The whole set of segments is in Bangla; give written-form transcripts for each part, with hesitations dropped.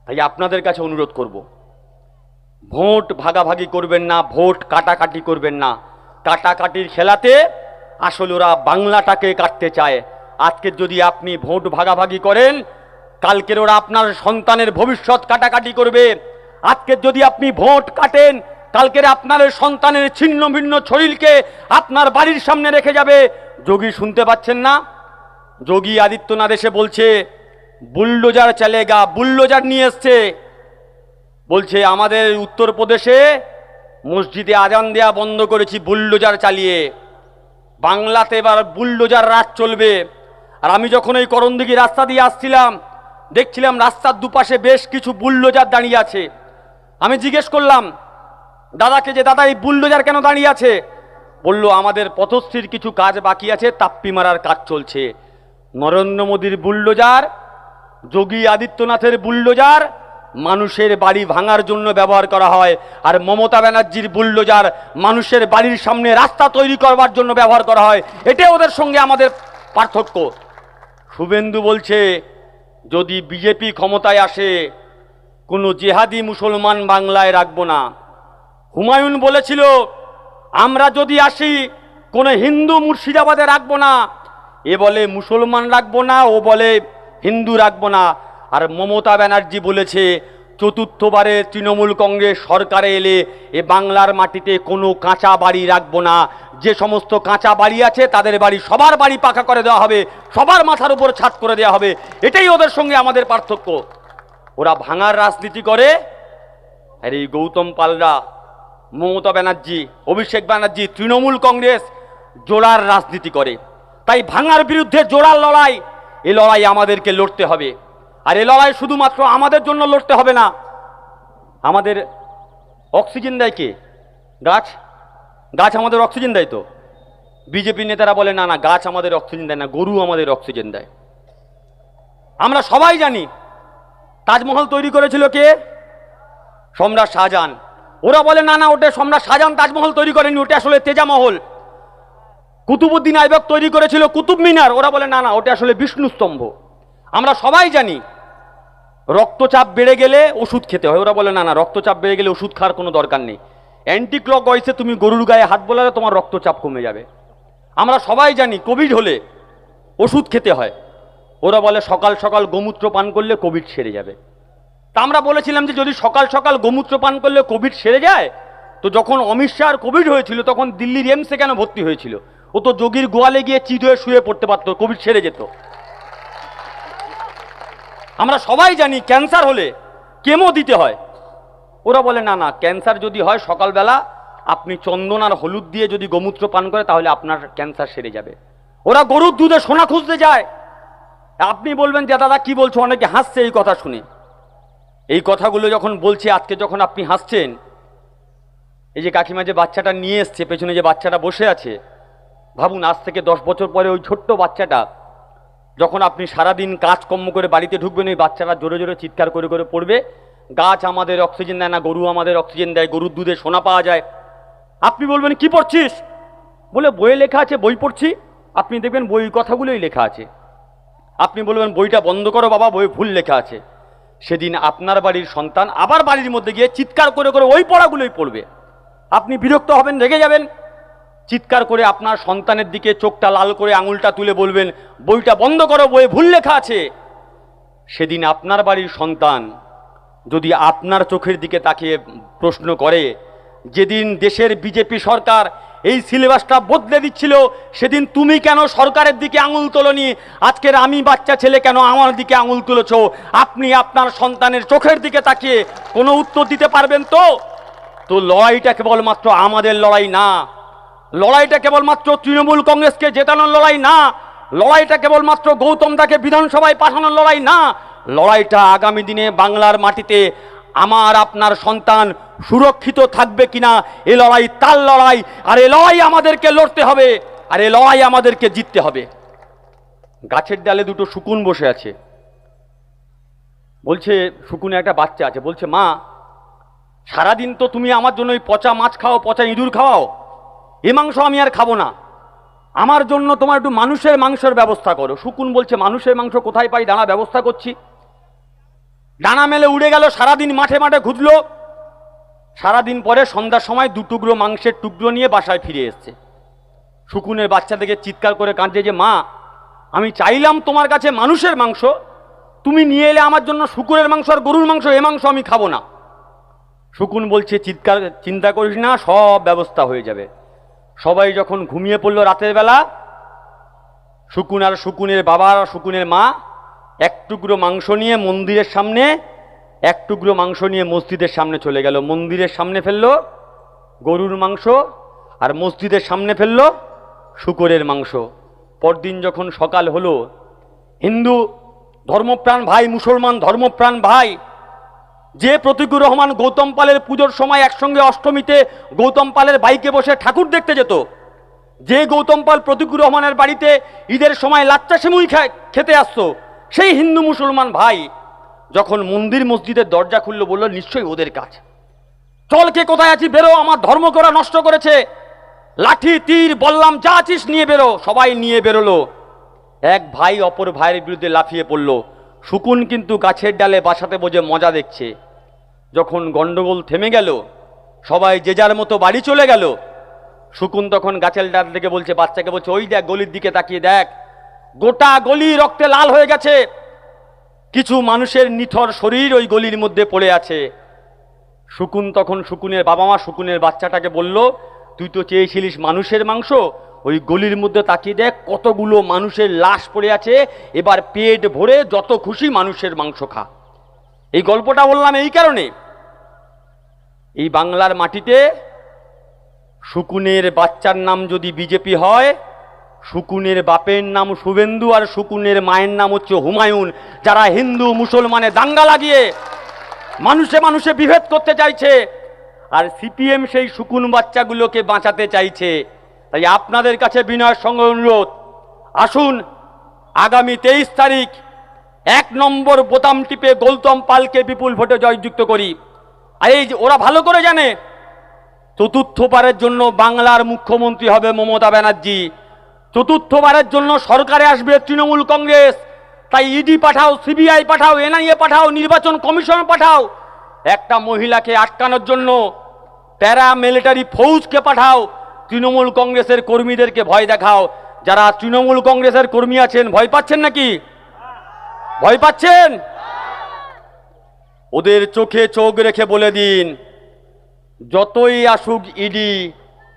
তাই আপনাদের কাছে অনুরোধ করব, ভোট ভাগাভাগি করবেন না, ভোট কাটাকাটি করবেন না। কাটাকাটির খেলাতে আসলে ওরা বাংলাটাকে কাটতে চায়। আজকে যদি আপনি ভোট ভাগাভাগি করেন, কালকের ওরা আপনার সন্তানের ভবিষ্যৎ কাটাকাটি করবে। আজকে যদি আপনি ভোট কাটেন, কালকের আপনার সন্তানের ছিন্ন ভিন্ন শরীরকে আপনার বাড়ির সামনে রেখে যাবে। যোগী শুনতে পাচ্ছেন না? যোগী আদিত্যনাথ এসে বলছে বুলডোজার চলেগা, বুলডোজার নিয়ে এসছে। বলছে আমাদের উত্তরপ্রদেশে মসজিদে আজান দেয়া বন্ধ করেছি বুলডোজার চালিয়ে। বাংলাতে এবার বুলডোজার রাজ চলবে। আর আমি যখন এই করণদিঘি রাস্তা দিয়ে আসছিলাম, দেখছিলাম রাস্তার দুপাশে বেশ কিছু বুলডোজার দাঁড়িয়ে আছে। আমি জিজ্ঞেস করলাম দাদাকে যে দাদা এই বুলডোজার কেন দাঁড়িয়ে আছে? বলল আমাদের পথশ্রীর কিছু কাজ বাকি আছে, তাপ্পি মারার কাজ চলছে। নরেন্দ্র মোদীর বুলডোজার, যোগী আদিত্যনাথের বুলডোজার মানুষের বাড়ি ভাঙার জন্য ব্যবহার করা হয়, আর মমতা ব্যানার্জির বুলডোজার মানুষের বাড়ির সামনে রাস্তা তৈরি করবার জন্য ব্যবহার করা হয়। এটাই ওদের সঙ্গে আমাদের পার্থক্য। শুভেন্দু বলছে যদি বিজেপি ক্ষমতায় আসে কোনো জেহাদি মুসলমান বাংলায় রাখবো না। হুমায়ুন বলেছিল আমরা যদি আসি কোনো হিন্দু মুর্শিদাবাদে রাখবো না। এ বলে মুসলমান রাখবো না, ও বলে হিন্দু রাখবো না। আর মমতা ব্যানার্জি বলেছে চতুর্থবারে তৃণমূল কংগ্রেস সরকারে এলে এ বাংলার মাটিতে কোনো কাঁচা বাড়ি রাখবো না। যে সমস্ত কাঁচা বাড়ি আছে তাদের বাড়ি, সবার বাড়ি পাকা করে দেওয়া হবে, সবার মাথার উপর ছাদ করে দেওয়া হবে। এটাই ওদের সঙ্গে আমাদের পার্থক্য। ওরা ভাঙার রাজনীতি করে, আর এই গৌতম পালরা, মমতা ব্যানার্জি, অভিষেক ব্যানার্জি, তৃণমূল কংগ্রেস জোড়ার রাজনীতি করে। তাই ভাঙার বিরুদ্ধে জোড়ার লড়াই, এ লড়াই আমাদেরকে লড়তে হবে। আর এ লড়াই শুধুমাত্র আমাদের জন্য লড়তে হবে না। আমাদের অক্সিজেন দেয় কে? গাছ। গাছ আমাদের অক্সিজেন দেয় তো। বিজেপি নেতারা বলে না না, গাছ আমাদের অক্সিজেন দেয় না, গরু আমাদের অক্সিজেন দেয়। আমরা সবাই জানি তাজমহল তৈরি করেছিল কে? সম্রাট শাহজাহান। ওরা বলে না না, ওটা সম্রাট শাহজাহান তাজমহল তৈরি করেনি, ওটা আসলে তেজামহল। কুতুবউদ্দিন আইবক তৈরি করেছিল কুতুব মিনার। ওরা বলে না না, ওটা আসলে বিষ্ণু স্তম্ভ। আমরা সবাই জানি রক্তচাপ বেড়ে গেলে ওষুধ খেতে হয়। ওরা বলে না না, রক্তচাপ বেড়ে গেলে ওষুধ খাওয়ার কোনো দরকার নেই, অ্যান্টি ক্লক ওয়াইসে তুমি গরুর গায়ে হাত বোলালে তোমার রক্তচাপ কমে যাবে। আমরা সবাই জানি কোভিড হলে ওষুধ খেতে হয়। ওরা বলে সকাল সকাল গোমূত্র পান করলে কোভিড সেরে যাবে। তা আমরা বলেছিলাম যে যদি সকাল সকাল গোমূত্র পান করলে কোভিড সেরে যায়, তো যখন অমিত শাহর কোভিড হয়েছিল তখন দিল্লির এমসে কেন ভর্তি হয়েছিল? ও তো যোগীর গোয়ালে গিয়ে চিত হয়ে শুয়ে পড়তে পারতো, কোভিড সেরে যেত। আমরা সবাই জানি ক্যান্সার হলে কেমো দিতে হয়। ওরা বলে না না, ক্যান্সার যদি হয় সকালবেলা আপনি চন্দন আর হলুদ দিয়ে যদি গোমূত্র পান করে তাহলে আপনার ক্যান্সার সেরে যাবে। ওরা গরুর দুধে সোনা খুঁজতে যায়। আপনি বলবেন যে দাদা কি বলছো, অনেকে হাসছে এই কথা শুনে। এই কথাগুলো যখন বলছি আজকে, যখন আপনি হাসছেন, এই যে কাকিমা যে বাচ্চাটা নিয়ে এসছে, পেছনে যে বাচ্চাটা বসে আছে, ভাবুন আজ থেকে 10 বছর পরে ওই ছোট্ট বাচ্চাটা যখন আপনি সারাদিন কাজকর্ম করে বাড়িতে ঢুকবেন, ওই বাচ্চারা জোরে জোরে চিৎকার করে করে পড়বে গাছ আমাদের অক্সিজেন দেয় না, গরু আমাদের অক্সিজেন দেয়, গরুর দুধে সোনা পাওয়া যায়। আপনি বলবেন কি পড়ছিস? বলে বইয়ে লেখা আছে, বই পড়ছি। আপনি দেখবেন বই কথাগুলোই লেখা আছে। আপনি বলবেন বইটা বন্ধ করো বাবা, বই ভুল লেখা আছে। সেদিন আপনার বাড়ির সন্তান আবার বাড়ির মধ্যে গিয়ে চিৎকার করে করে ওই পড়াগুলোই পড়বে। আপনি বিরক্ত হবেন, রেগে যাবেন, চিৎকার করে আপনার সন্তানের দিকে চোখটা লাল করে আঙুলটা তুলে বলবেন বইটা বন্ধ করো, বইয়ে ভুল লেখা আছে। সেদিন আপনার বাড়ির সন্তান যদি আপনার চোখের দিকে তাকিয়ে প্রশ্ন করে, যেদিন দেশের বিজেপি সরকার এই সিলেবাসটা বদলে দিচ্ছিল সেদিন তুমি কেন সরকারের দিকে আঙুল তোলনি? আজকের আমি বাচ্চা ছেলে কেন আমার দিকে আঙুল তুলেছ? আপনি আপনার সন্তানের চোখের দিকে তাকিয়ে কোনো উত্তর দিতে পারবেন তো? তো লড়াইটা কেবলমাত্র আমাদের লড়াই না, লড়াইটা কেবলমাত্র তৃণমূল কংগ্রেসকে জেতানোর লড়াই না, লড়াইটা কেবলমাত্র গৌতম দাকে বিধানসভায় পাঠানোর লড়াই না, লড়াইটা আগামী দিনে বাংলার মাটিতে আমার আপনার সন্তান সুরক্ষিত থাকবে কিনা এ লড়াই তার লড়াই। আর এ লড়াই আমাদেরকে লড়তে হবে, আর এ লড়াই আমাদেরকে জিততে হবে। গাছের ডালে দুটো শকুন বসে আছে। বলছে শকুনে একটা বাচ্চা আছে, বলছে মা সারাদিন তো তুমি আমার জন্য ওই পচা মাছ খাও, পচা ইঁদুর খাওয়াও, এ মাংস আমি আর খাবো না, আমার জন্য তোমার একটু মানুষের মাংসের ব্যবস্থা করো। শকুন বলছে মানুষের মাংস কোথায় পাই, দাঁড়া ব্যবস্থা করছি। ডানা মেলে উড়ে গেল, সারাদিন মাঠে মাঠে ঘুরলো। সারাদিন পরে সন্ধ্যার সময় 2 টুকরো মাংসের টুকরো নিয়ে বাসায় ফিরে এসছে। শকুনের বাচ্চা থেকে চিৎকার করে কাঁদছে যে, মা, আমি চাইলাম তোমার কাছে মানুষের মাংস, তুমি নিয়ে এলে আমার জন্য শুকুরের মাংস আর গরুর মাংস, এ মাংস আমি খাবো না। শকুন বলছে, চিন্তা করিস না, সব ব্যবস্থা হয়ে যাবে। সবাই যখন ঘুমিয়ে পড়লো রাতের বেলা, শকুন আর শকুনের বাবা আর শকুনের মা 1 টুকরো মাংস নিয়ে মন্দিরের সামনে, 1 টুকরো মাংস নিয়ে মসজিদের সামনে চলে গেল। মন্দিরের সামনে ফেললো গরুর মাংস আর মসজিদের সামনে ফেললো শূকরের মাংস। পরদিন যখন সকাল হলো, হিন্দু ধর্মপ্রাণ ভাই, মুসলমান ধর্মপ্রাণ ভাই, যে প্রতীকুর রহমান গৌতম পালের পুজোর সময় একসঙ্গে অষ্টমীতে গৌতম পালের বাইকে বসে ঠাকুর দেখতে যেত, যে গৌতম পাল প্রতীকুর রহমানের বাড়িতে ঈদের সময় লাচ্চা সেমুই খেতে আসতো, সেই হিন্দু মুসলমান ভাই যখন মন্দির মসজিদের দরজা খুললো, বললো নিশ্চয়ই ওদের কাজ। চল, কে কোথায় আছি, বেরো, আমার ধর্ম করা নষ্ট করেছে, লাঠি তীর বললাম যা আছিস নিয়ে বেরো। সবাই নিয়ে বেরোলো। এক ভাই অপর ভাইয়ের বিরুদ্ধে লাফিয়ে পড়লো। শকুন কিন্তু গাছের ডালে বাসাতে বসে মজা দেখছে। যখন গন্ডগোল থেমে গেল, সবাই যে যার মতো বাড়ি চলে গেল, শকুন তখন গাছের ডাল থেকে বলছে, বাচ্চাকে বলছে, ওই দেখ, গলির দিকে তাকিয়ে দেখ, গোটা গলি রক্তে লাল হয়ে গেছে, কিছু মানুষের নিথর শরীর ওই গলির মধ্যে পড়ে আছে। শকুন তখন শকুনের বাবা মা শকুনের বাচ্চাটাকে বলল, তুই তো চেয়েছিলিস মানুষের মাংস, ওই গলির মধ্যে তাকিয়ে দেখ, কতগুলো মানুষের লাশ পড়ে আছে, এবার পেট ভরে যত খুশি মানুষের মাংস খা। এই গল্পটা বললাম এই কারণে, এই বাংলার মাটিতে শকুনের বাচ্চার নাম যদি বিজেপি হয়, শকুনের বাপের নাম শুভেন্দু আর শকুনের মায়ের নাম হচ্ছে হুমায়ুন, যারা হিন্দু মুসলমানে দাঙ্গা লাগিয়ে মানুষে মানুষে বিভেদ করতে চাইছে। আর সিপিএম সেই শকুন বাচ্চাগুলোকে বাঁচাতে চাইছে। তাই আপনাদের কাছে বিনয়ের সঙ্গে অনুরোধ, আসুন আগামী 23 তারিখ 1 নম্বর বোতাম টিপে গৌতম পালকে বিপুল ভোটে জয়যুক্ত করি। আর এই যে ওরা ভালো করে জানে, চতুর্থবারের জন্য বাংলার মুখ্যমন্ত্রী হবে মমতা ব্যানার্জি, চতুর্থবারের জন্য সরকারে আসবে তৃণমূল কংগ্রেস। তাই ইডি পাঠাও, সিবিআই পাঠাও, এনআইএ পাঠাও, নির্বাচন কমিশন পাঠাও, একটা মহিলাকে আটকানোর জন্য প্যারামিলিটারি ফৌজকে পাঠাও, তৃণমূল কংগ্রেসের কর্মীদেরকে ভয় দেখাও। যারা তৃণমূল কংগ্রেসের কর্মী আছেন, ভয় পাচ্ছেন নাকি? ভয় পাচ্ছেন? ওদের চোখে চোখ রেখে বলে দিন, যতই আসুক ইডি,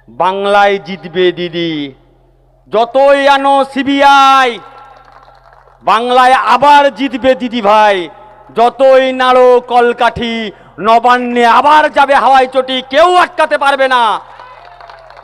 বাংলায় জিতবে দিদি। যতই আনো সিবিআই, বাংলায় আবার জিতবে দিদি ভাই। যতই নাড়ো কলকাঠি, নবান্নে আবার যাবে হাওয়াই চটি, কেউ আটকাতে পারবে না।